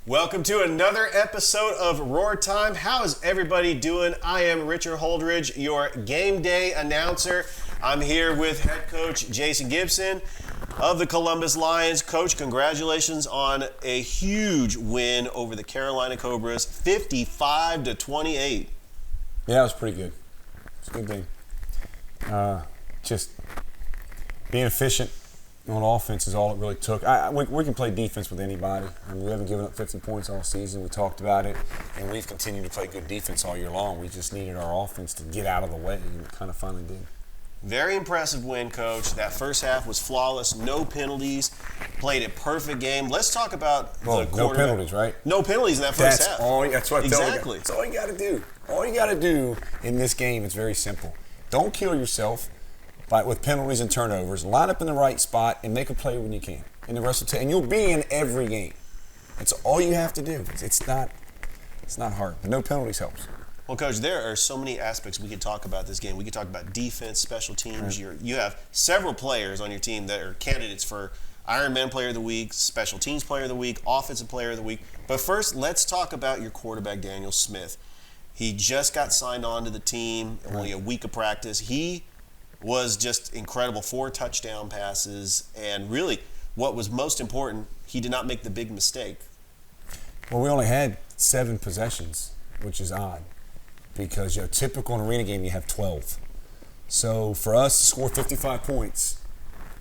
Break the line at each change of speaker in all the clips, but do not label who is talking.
Welcome to another episode of Roar Time. How is everybody doing? I am Richard Holdridge, your game day announcer. I'm here with head coach Jason Gibson of the Columbus Lions. Coach, congratulations on a huge win over the Carolina Cobras, 55-28.
Yeah, it was pretty good. It's a good game. Just being efficient on offense is all it really took. We can play defense with anybody. I mean, we haven't given up 50 points all season. We talked about it, and we've continued to play good defense all year long. We just needed our offense to get out of the way, and it kind of finally did.
Very impressive win, Coach. That first half was flawless, no penalties, played a perfect game. Let's talk about the quarterback.
No penalties, right?
No penalties in that first half.
That's what I tell you.
Exactly.
That's all you got to do. All you got to do in this game is very simple. Don't kill yourself with penalties and turnovers. Line up in the right spot and make a play when you can. And the rest of and you'll be in every game. That's all you have to do. It's not hard, but no penalties helps.
Well, Coach, there are so many aspects we could talk about this game. We could talk about defense, special teams.
Right.
You have several players on your team that are candidates for Ironman Player of the Week, Special Teams Player of the Week, Offensive Player of the Week. But first, let's talk about your quarterback, Daniel Smith. He just got signed on to the team, only a week of practice. He was just incredible. 4 touchdown passes, and really what was most important, he did not make the big mistake.
Well, we only had 7 possessions, which is odd because typical in an arena game you have 12. So for us to score 55 points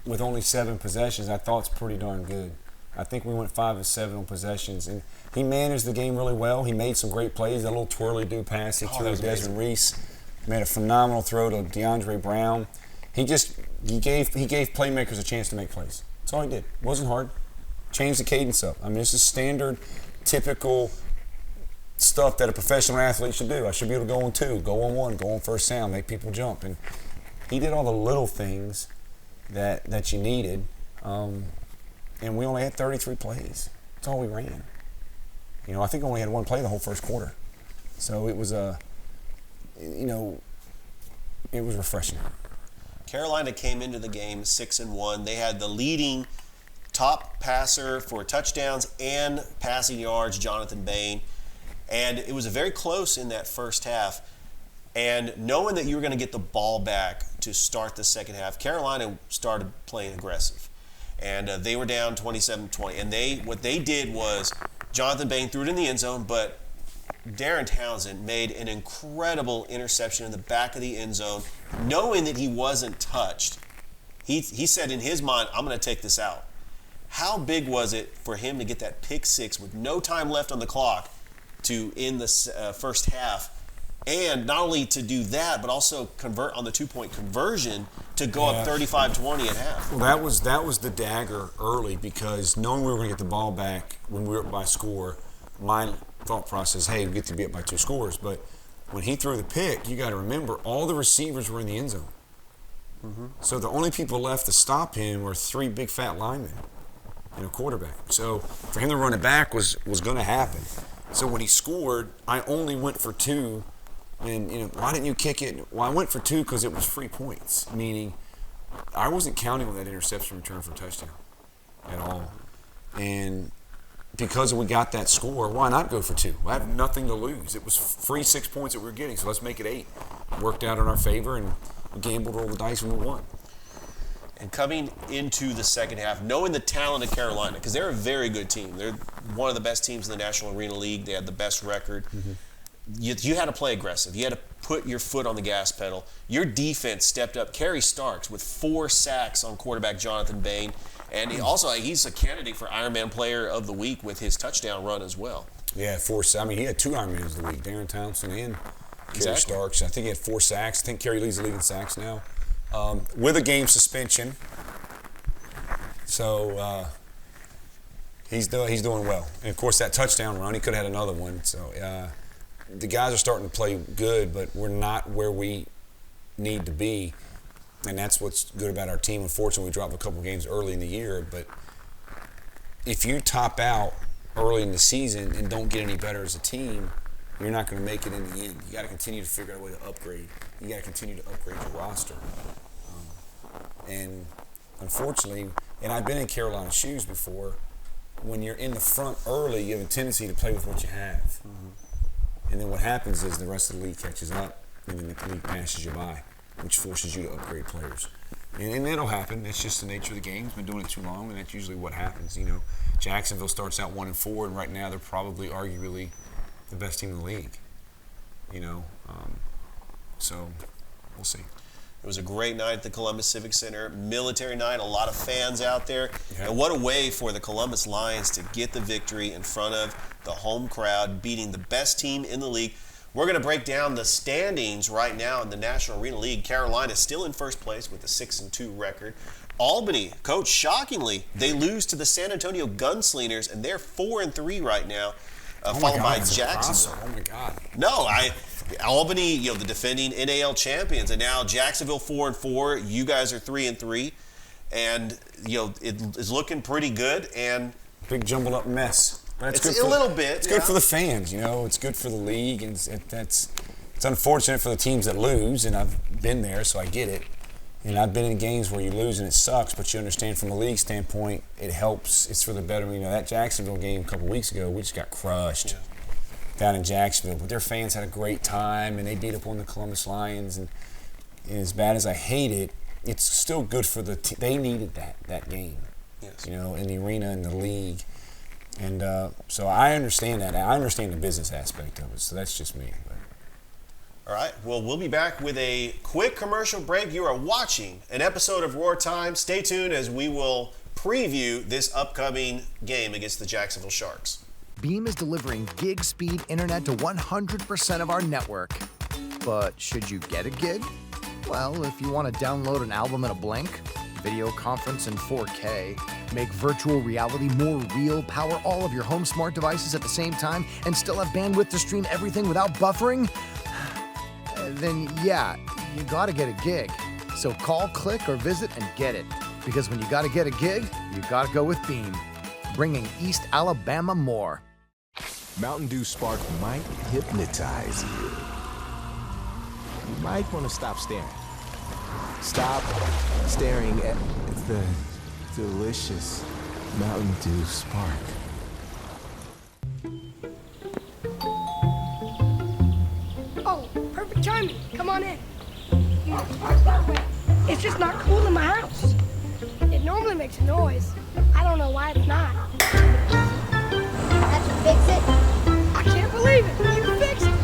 with only 7 possessions, I thought it's pretty darn good. I think we went 5 of 7 on possessions, and he managed the game really well. He made some great plays. That little twirly-do pass he threw to Desmond Reese. Made a phenomenal throw to DeAndre Brown. He gave playmakers a chance to make plays. That's all he did. It wasn't hard. Changed the cadence up. I mean, this is standard, typical stuff that a professional athlete should do. I should be able to go on 2, go on 1, go on first down, make people jump. And he did all the little things that you needed. And we only had 33 plays. That's all we ran. I think we only had 1 play the whole first quarter. So it was it was refreshing.
Carolina came into the game 6-1. They had the leading top passer for touchdowns and passing yards, Jonathan Bain. And it was very close in that first half. And knowing that you were going to get the ball back to start the second half, Carolina started playing aggressive. And they were down 27-20. And what they did was Jonathan Bain threw it in the end zone, but Darren Townsend made an incredible interception in the back of the end zone, knowing that he wasn't touched. He said in his mind, I'm going to take this out. How big was it for him to get that pick 6 with no time left on the clock to end the first half? And not only to do that, but also convert on the 2-point conversion to go up 35-20 at half.
Well, that was the dagger early because knowing we were going to get the ball back when we were up by score, my thought process, hey, we get to be up by 2 scores. But when he threw the pick, you got to remember all the receivers were in the end zone. Mm-hmm. So the only people left to stop him were 3 big fat linemen and a quarterback. So for him to run it back was going to happen. So when he scored, I only went for 2. And, why didn't you kick it? Well, I went for 2 because it was free points, meaning I wasn't counting on that interception return for a touchdown at all. And because we got that score, why not go for 2? I have nothing to lose. It was free 6 points that we were getting, so let's make it 8. It worked out in our favor, and we gambled, rolled the dice, and we won.
And coming into the second half, knowing the talent of Carolina, because they're a very good team. They're one of the best teams in the National Arena League. They had the best record. Mm-hmm. You had to play aggressive. You had to put your foot on the gas pedal. Your defense stepped up. Kerry Starks with 4 sacks on quarterback Jonathan Bain. And he's a candidate for Ironman Player of the Week with his touchdown run as well.
Yeah, 4. He had 2 Ironmans of the week, Darren Townsend and Kerry Starks. I think he had 4 sacks. I think Kerry leads the league in sacks now. With a game suspension. So he's doing well. And, of course, that touchdown run, he could have had another one. So the guys are starting to play good, but we're not where we need to be. And that's what's good about our team. Unfortunately, we dropped a couple games early in the year. But if you top out early in the season and don't get any better as a team, you're not going to make it in the end. You got to continue to figure out a way to upgrade. You got to continue to upgrade your roster. And unfortunately, and I've been in Carolina's shoes before, when you're in the front early, you have a tendency to play with what you have. And then what happens is the rest of the league catches up, and then the league passes you by, which forces you to upgrade players. And that'll happen. That's just the nature of the game. It's been doing it too long, and that's usually what happens. You know, Jacksonville starts out 1-4, and right now they're probably arguably the best team in the league. You know, so we'll see.
It was a great night at the Columbus Civic Center. Military night, a lot of fans out there. Yeah. And what a way for the Columbus Lions to get the victory in front of the home crowd, beating the best team in the league. We're going to break down the standings right now in the National Arena League. Carolina is still in first place with a 6-2 record. Albany, Coach, shockingly, they lose to the San Antonio Gunslingers, and they're 4-3 right now, followed by Jacksonville.
Oh, my God.
No, Albany, you know, the defending NAL champions, and now Jacksonville 4-4. You guys are 3-3, and you know it is looking pretty good. And
big jumbled up mess. But
it's good a little bit.
It's good for the fans, you know. It's good for the league, and it's unfortunate for the teams that lose. And I've been there, so I get it. And I've been in games where you lose and it sucks, but you understand from a league standpoint, it helps. It's for the betterment. You know, that Jacksonville game a couple weeks ago, we just got crushed. Yeah. Down in Jacksonville, but their fans had a great time, and they beat up on the Columbus Lions. And as bad as I hate it, it's still good for the team. They needed that game,
yes.
You know, in the arena, in the league. And so I understand that. I understand the business aspect of it, so that's just me. But.
All right, well, we'll be back with a quick commercial break. You are watching an episode of Roar Time. Stay tuned as we will preview this upcoming game against the Jacksonville Sharks.
Beam is delivering gig speed internet to 100% of our network. But should you get a gig? Well, if you want to download an album in a blink, video conference in 4K, make virtual reality more real, power all of your home smart devices at the same time, and still have bandwidth to stream everything without buffering, then yeah, you gotta get a gig. So call, click, or visit and get it. Because when you gotta get a gig, you gotta go with Beam. Bringing East Alabama more.
Mountain Dew Spark might hypnotize you. You might want to stop staring. Stop staring at the delicious Mountain Dew Spark.
Oh, perfect timing. Come on in. It's just not cool in my house. It normally makes a noise. I don't know why it's not.
How'd you fix it?
I can't believe it. You fixed it.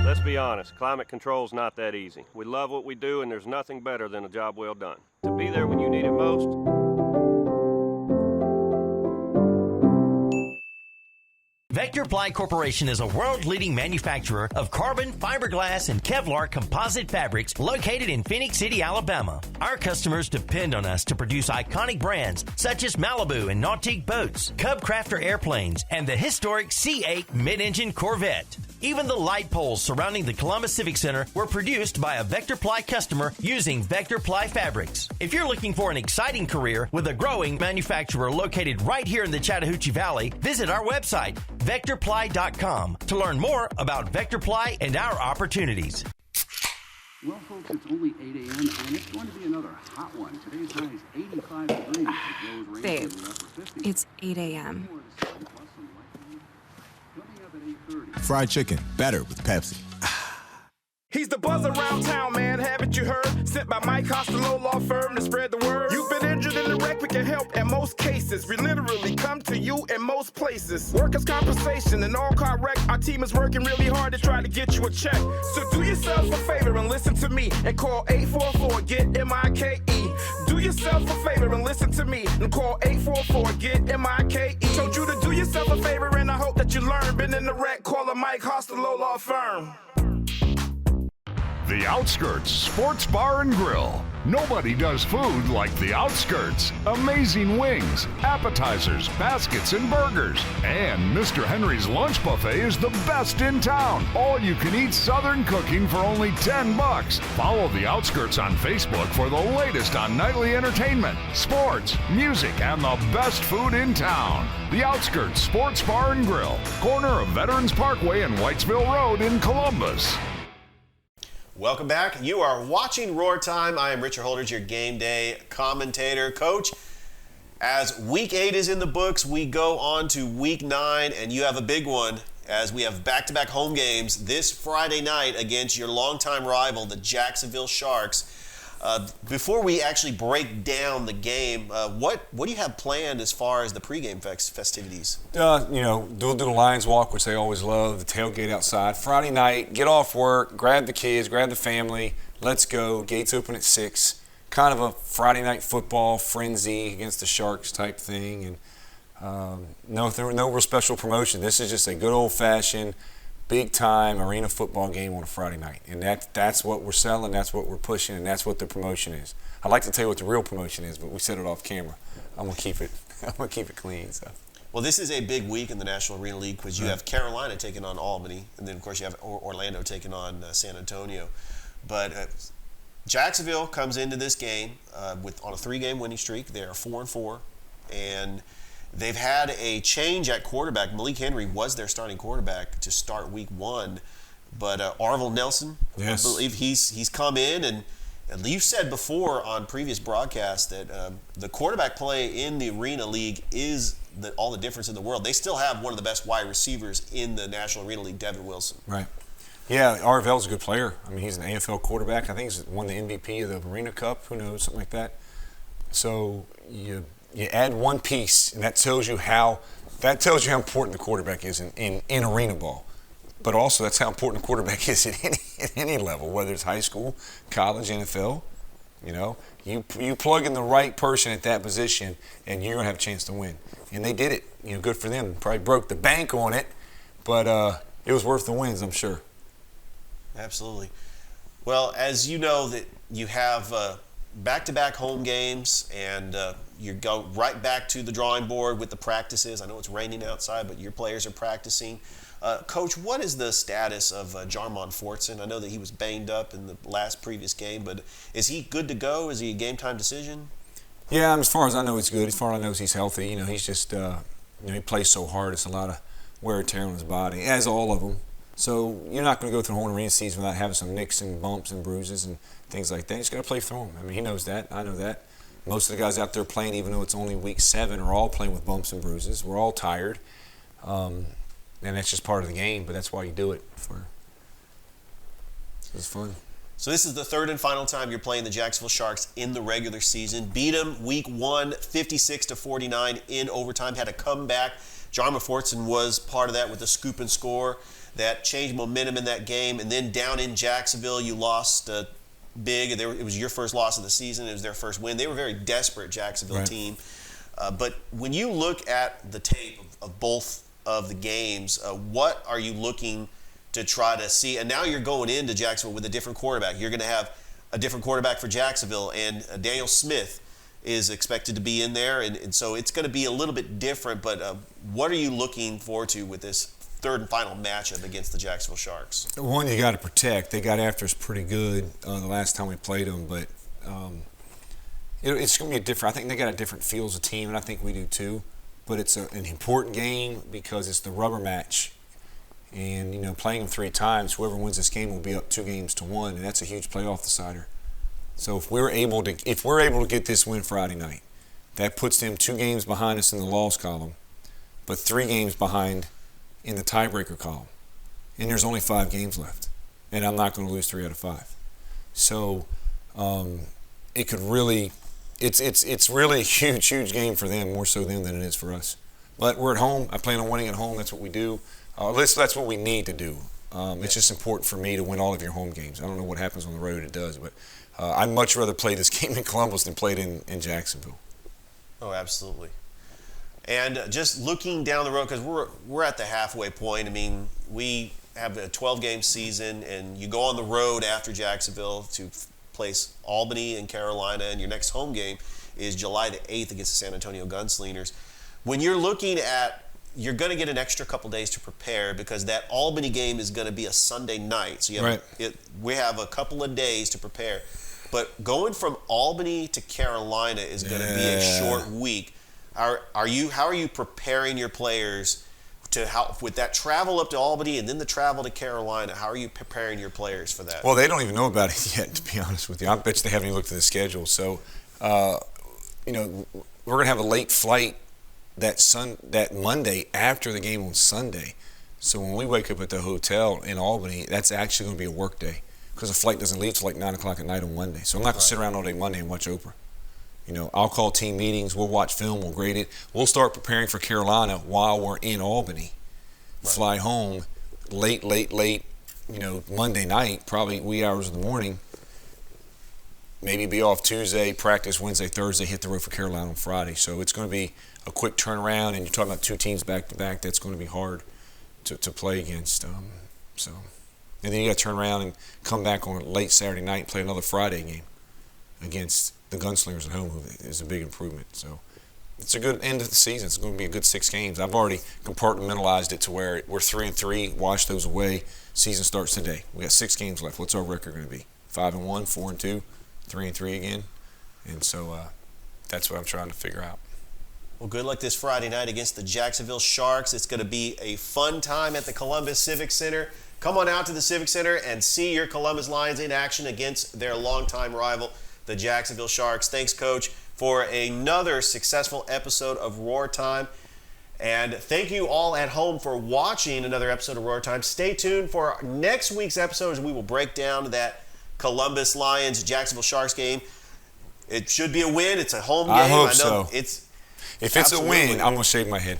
Let's be honest, climate control's not that easy. We love what we do, and there's nothing better than a job well done. To be there when you need it most.
Vector Ply Corporation is a world-leading manufacturer of carbon, fiberglass, and Kevlar composite fabrics located in Phoenix City, Alabama. Our customers depend on us to produce iconic brands such as Malibu and Nautique boats, Cub Crafter airplanes, and the historic C8 mid-engine Corvette. Even the light poles surrounding the Columbus Civic Center were produced by a Vector Ply customer using Vector Ply fabrics. If you're looking for an exciting career with a growing manufacturer located right here in the Chattahoochee Valley, visit our website, VectorPly.com, to learn more about Vector Ply and our opportunities.
Well, folks, it's only 8 a.m. and it's going to be another hot one. Today's high is 85 degrees.
Babe, it's 8 a.m.
Fried chicken, better with Pepsi.
He's the buzz around town, man, haven't you heard? Sent by Mike Costello Law Firm to spread the word. You've been injured in the wreck, we can help in most cases. We literally come to you in most places. Workers' compensation and all-car wreck, our team is working really hard to try to get you a check. So do yourself a favor and listen to me and call 844-GET-MIKE. Do yourself a favor and listen to me and call 844-GET-MIKE. Told you to do yourself a favor and I hope that you learn. Been in the wreck, call a Mike Costello Law Firm.
The Outskirts Sports Bar and Grill. Nobody does food like The Outskirts. Amazing wings, appetizers, baskets, and burgers. And Mr. Henry's Lunch Buffet is the best in town. All-you-can-eat Southern cooking for only $10. Follow The Outskirts on Facebook for the latest on nightly entertainment, sports, music, and the best food in town. The Outskirts Sports Bar and Grill, corner of Veterans Parkway and Whitesville Road in Columbus.
Welcome back. You are watching Roar Time. I am Richard Holdridge, your game day commentator. Coach, As Week 8 is in the books, we go on to Week 9, and you have a big one as we have back-to-back home games this Friday night against your longtime rival, the Jacksonville Sharks. Before we actually break down the game, what do you have planned as far as the pregame festivities?
They'll do the Lions Walk, which they always love, the tailgate outside. Friday night, get off work, grab the kids, grab the family, let's go. Gates open at 6. Kind of a Friday night football frenzy against the Sharks type thing. And no real special promotion. This is just a good old-fashioned, big-time arena football game on a Friday night. And that's what we're selling, that's what we're pushing, and that's what the promotion is. I'd like to tell you what the real promotion is, but we said it off camera. I'm gonna keep it clean. So.
Well, this is a big week in the National Arena League because you have Carolina taking on Albany, and then, of course, you have Orlando taking on San Antonio. But Jacksonville comes into this game on a 3-game winning streak. They are 4-4, and they've had a change at quarterback. Malik Henry was their starting quarterback to start Week 1, but Arvil Nelson,
yes.
I believe he's come in, and you've said before on previous broadcasts that the quarterback play in the Arena League is all the difference in the world. They still have one of the best wide receivers in the National Arena League, Devin Wilson.
Right. Yeah, Arvell's a good player. I mean, he's an AFL quarterback. I think he's won the MVP of the Arena Cup. Who knows, something like that. So you add one piece, and that tells you how important the quarterback is in arena ball. But also, that's how important the quarterback is at any level, whether it's high school, college, NFL. You plug in the right person at that position, and you're gonna have a chance to win. And they did it. Good for them. Probably broke the bank on it, but it was worth the wins, I'm sure.
Absolutely. Well, as you know, that you have back-to-back home games, and you go right back to the drawing board with the practices. I know it's raining outside, but your players are practicing. Coach, what is the status of Jarmon Fortson? I know that he was banged up in the previous game, but is he good to go? Is he a game-time decision?
Yeah, as far as I know, he's good. As far as I know, he's healthy. He's just, he plays so hard. It's a lot of wear and tear on his body, as all of them. So you're not going to go through the whole arena season without having some nicks and bumps and bruises and things like that. You just got to play through them. I mean, he knows that. I know that. Most of the guys out there playing, even though it's only week 7, are all playing with bumps and bruises. We're all tired. And that's just part of the game, but that's why you do it. It's fun.
So this is the third and final time you're playing the Jacksonville Sharks in the regular season. Beat them Week 1, 56-49 in overtime. Had a comeback. Jarmon Fortson was part of that with a scoop and score that changed momentum in that game. And then down in Jacksonville, you lost big. It was your first loss of the season. It was their first win. They were a very desperate Jacksonville team. But when you look at the tape of both of the games, what are you looking to try to see? And now you're going into Jacksonville with a different quarterback. You're going to have a different quarterback for Jacksonville, and Daniel Smith is expected to be in there, and so it's going to be a little bit different. But what are you looking forward to with this third and final matchup against the Jacksonville Sharks?
One you got to protect. They got after us pretty good the last time we played them, but it's going to be a different. I think they got a different feel as a team, and I think we do too. But it's an important game because it's the rubber match, and playing them 3 times, whoever wins this game will be up 2-1, and that's a huge playoff decider. So if we're able to get this win Friday night, that puts them 2 games behind us in the loss column, but 3 games behind in the tiebreaker column. And there's only 5 games left. And I'm not going to lose 3 out of 5. So it could really, it's really a huge game for them, more so them than it is for us. But we're at home. I plan on winning at home. That's what we do. That's what we need to do. It's just important for me to win all of your home games. I don't know what happens on the road. It does. But I'd much rather play this game in Columbus than play it in Jacksonville.
Oh, absolutely. And just looking down the road, because we're at the halfway point. I mean, we have a 12-game season, and you go on the road after Jacksonville to place Albany and Carolina, and your next home game is July the 8th against the San Antonio Gunslingers. When you're looking at, you're going to get an extra couple days to prepare because that Albany game is going to be a Sunday night. So we have a couple of days to prepare. But going from Albany to Carolina is going to be a short week. How are you preparing your players with that travel up to Albany and then the travel to Carolina? How are you preparing your players for that?
Well, they don't even know about it yet, to be honest with you. I bet you they haven't even looked at the schedule. So, we're we're going to have a late flight that Monday after the game on Sunday. So when we wake up at the hotel in Albany, that's actually going to be a work day because the flight doesn't leave till like 9 o'clock at night on Monday. So I'm not going to sit around all day Monday and watch Oprah. You know, I'll call team meetings. We'll watch film. We'll grade it. We'll start preparing for Carolina while we're in Albany. Right. Fly home late, you know, Monday night, probably wee hours of the morning. Maybe be off Tuesday, practice Wednesday, Thursday, hit the road for Carolina on Friday. So it's going to be a quick turnaround, and you're talking about two teams back-to-back. That's going to be hard to play against. And then you got to turn around and come back on a late Saturday night and play another Friday game against the Gunslingers at home, who is a big improvement. So it's a good end of the season. It's going to be a good 6 games. I've already compartmentalized it to where we're 3-3, wash those away. Season starts today. We got 6 games left. What's our record going to be? 5-1, 4-2, 3-3 again. And so that's what I'm trying to figure out.
Well, good luck this Friday night against the Jacksonville Sharks. It's going to be a fun time at the Columbus Civic Center. Come on out to the Civic Center and see your Columbus Lions in action against their longtime rival, the Jacksonville Sharks. Thanks, Coach, for another successful episode of Roar Time. And thank you all at home for watching another episode of Roar Time. Stay tuned for next week's episode as we will break down that Columbus Lions Jacksonville Sharks game. It should be a win. It's a home game.
I hope so.
If
it's a win, I'm going to shave my head.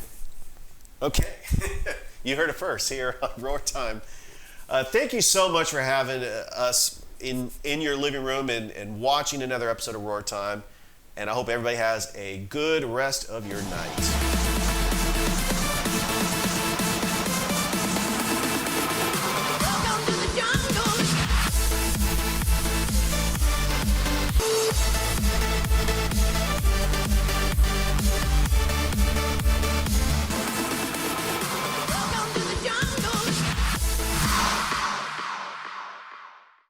Okay. You heard it first here on Roar Time. Thank you so much for having us in your living room and watching another episode of Roar Time. And I hope everybody has a good rest of your night.